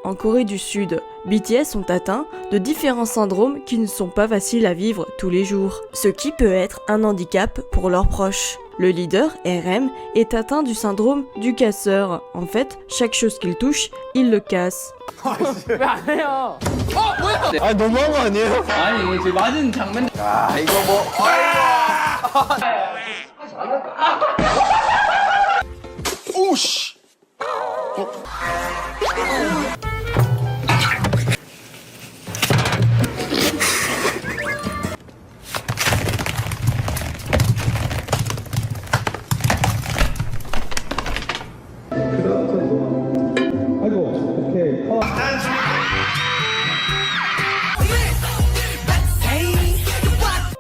En Corée du Sud, BTS sont atteints de différents syndromes qui ne sont pas faciles à vivre tous les jours, ce qui peut être un handicap pour leurs proches. Le leader, RM, est atteint du syndrome du casseur. En fait, chaque chose qu'il touche, il le casse. 왜 안 해요? 아 너무한 거 아니에요? 아니 제 맞은 장면. 아 이거 뭐 오씨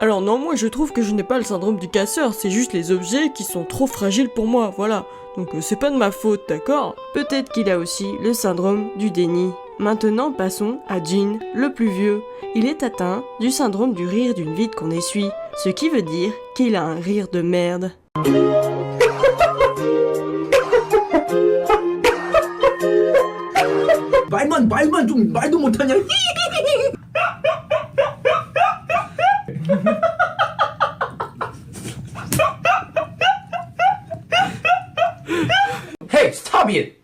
Alors non, moi je trouve que je n'ai pas le syndrome du casseur, c'est juste les objets qui sont trop fragiles pour moi, voilà. Donc c'est pas de ma faute, d'accord? Peut-être qu'il a aussi le syndrome du déni. Maintenant passons à Jin, le plus vieux. Il est atteint du syndrome du rire d'une vide qu'on essuie, ce qui veut dire qu'il a un rire de merde. 말만 좀 말도 못하냐? Hey, stop it!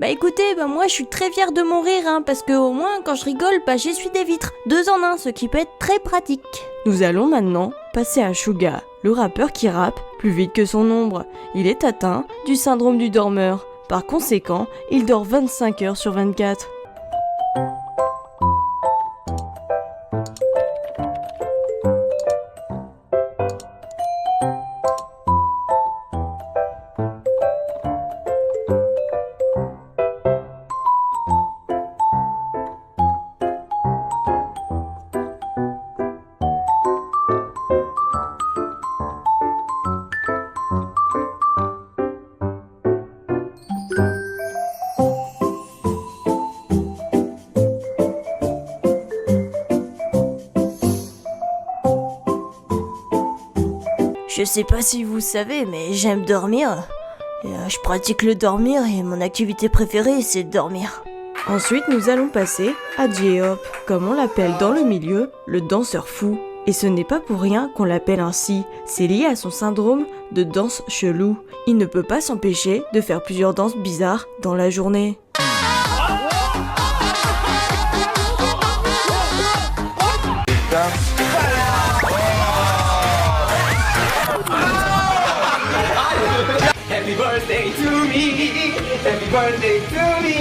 Bah écoutez, moi je suis très fière de mon rire, hein, parce que au moins quand je rigole, j'essuie des vitres, 2 en 1, ce qui peut être très pratique. Nous allons maintenant passer à Suga, le rappeur qui rappe plus vite que son ombre. Il est atteint du syndrome du dormeur. Par conséquent, il dort 25 heures sur 24. Je sais pas si vous savez, mais j'aime dormir. Je pratique le dormir et mon activité préférée, c'est de dormir. Ensuite, nous allons passer à J-Hope, comme on l'appelle dans le milieu, le danseur fou. Et ce n'est pas pour rien qu'on l'appelle ainsi, c'est lié à son syndrome de danse chelou. Il ne peut pas s'empêcher de faire plusieurs danses bizarres dans la journée. Happy birthday to me. Happy birthday to me.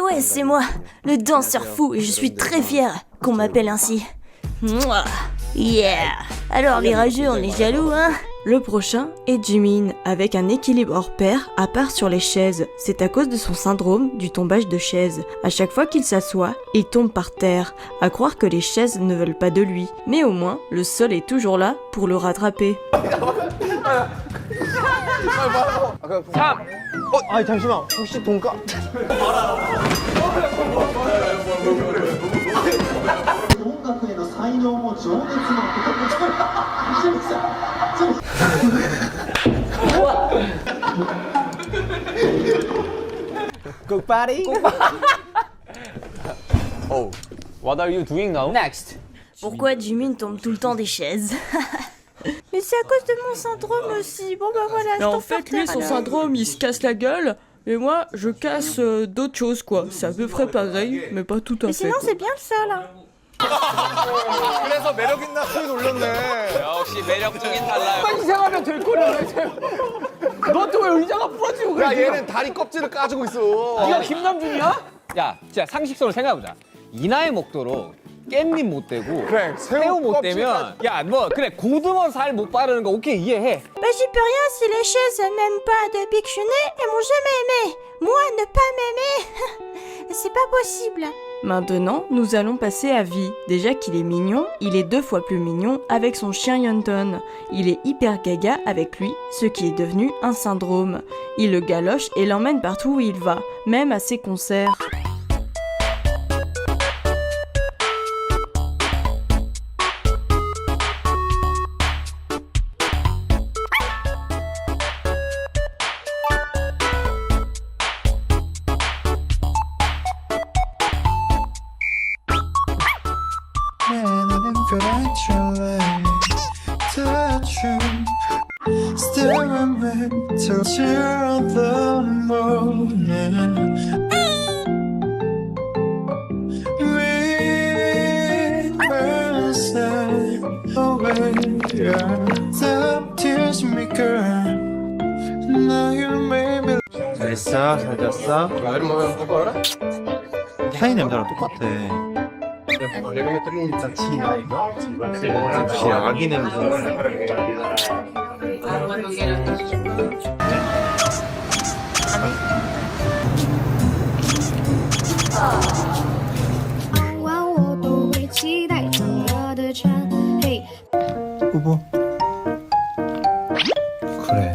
Ouais, c'est moi, le danseur fou, et je suis très fière qu'on m'appelle ainsi. Mouah. Yeah! Alors les rageux, on est jaloux, hein? Le prochain est Jimin, avec un équilibre hors pair à part sur les chaises. C'est à cause de son syndrome du tombage de chaises. À chaque fois qu'il s'assoit, il tombe par terre, à croire que les chaises ne veulent pas de lui. Mais au moins, le sol est toujours là pour le rattraper. 아니 잠시만 혹시 돈가 Goodbody. Oh what are you doing now? Next. Pourquoi Jimin tombe tout le temps des chaises? Mais c'est à cause de mon syndrome aussi. Bon bah voilà, je en fait, lui, son syndrome, il se casse la gueule. Et moi, je casse d'autres choses, quoi. C'est à peu près pareil, mais pas tout à Mais fait. sinon, quoi. c'est bien ça, là. 그래서 매력 있나 소리 놀렸네 역시 매력적인 달라요. 이상하면 될 거를 너또 왜 의자가 부러지고 그래? 야 얘는 다리 껍질을 까주고 있어 네가 김남준이야? 야, 진짜 상식적으로 생각해보자. 이 나이 먹도록 깻잎 못 대고 그래 새우 못 대면 야, 뭐 그래 고등어 살 못 바르는 거 오케이 이해해. Bah j'y peux rien si les chaises n'aiment pas depuis que je suis née, elles m'ont jamais aimé. Moi, ne pas m'aimer, c'est pas possible. Maintenant, nous allons passer à Vi. Déjà qu'il est mignon, il est 2 fois plus mignon avec son chien Yonton. Il est hyper gaga avec lui, ce qui est devenu un syndrome. Il le galoche et l'emmène partout où il va, même à ses concerts. 잘 잤어? 잘 잤어? 타이 냄새랑 똑같아. 역시 아기 냄새. 후보. 그래.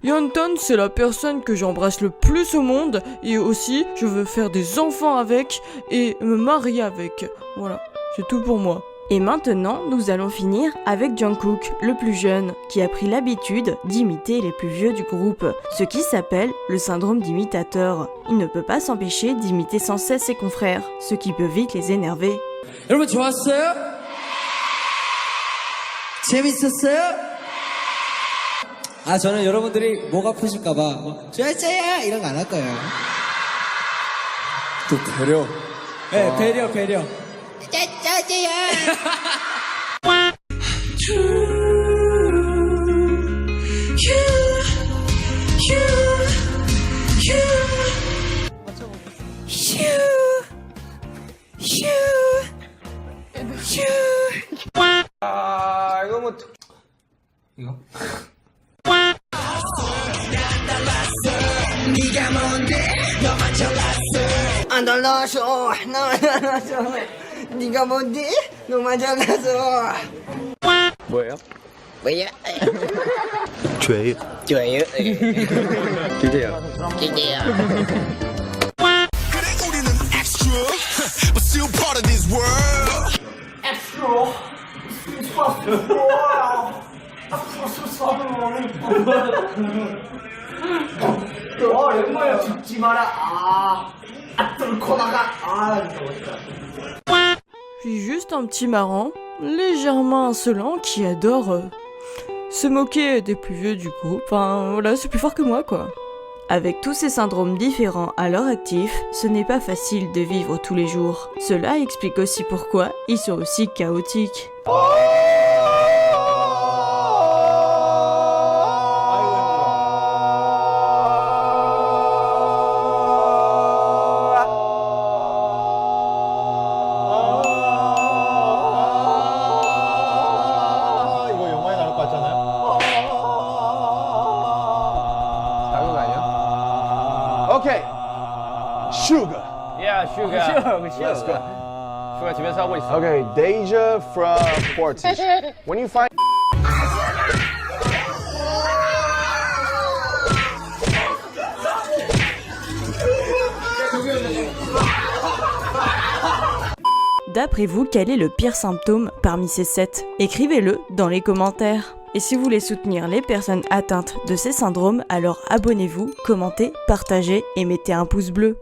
Yonton, c'est la personne que j'embrasse le plus au monde et aussi je veux faire des enfants avec et me marier avec. Voilà, c'est tout pour moi. Et maintenant, nous allons finir avec Jungkook, le plus jeune, qui a pris l'habitude d'imiter les plus vieux du groupe, ce qui s'appelle le syndrome d'imitateur. Il ne peut pas s'empêcher d'imiter sans cesse ses confrères, ce qui peut vite les énerver. 여러분 좋았어요? 재밌었어요? 아 저는 여러분들이 목 아프실까봐 좋았어요 이런 거 안 할 거예요. 또 배려. 네 배려. 아 이거 뭐 이거? 안 달라서 네가 뭔데? 너만 잘나서 뭐예요? 뭐야? 죄. 좋아요 기대요. 기대요 그래 우리는 extra but still part of this world. Puis juste un petit marrant, légèrement insolent, qui adore se moquer des plus vieux du groupe. Enfin voilà, c'est plus fort que moi quoi. Avec tous ces syndromes différents à leur actif, ce n'est pas facile de vivre tous les jours. Cela explique aussi pourquoi ils sont aussi chaotiques. 이거 영화에 나올 것 같잖아요. 작은 거 아니야? 오케이. Sugar. 야 슈가. Let's go. 슈가 집에서 하고 있어. Okay, Deja from Fortis. When you find D'après vous, quel est le pire symptôme parmi ces 7 ? Écrivez-le dans les commentaires. Et si vous voulez soutenir les personnes atteintes de ces syndromes, alors abonnez-vous, commentez, partagez et mettez un pouce bleu.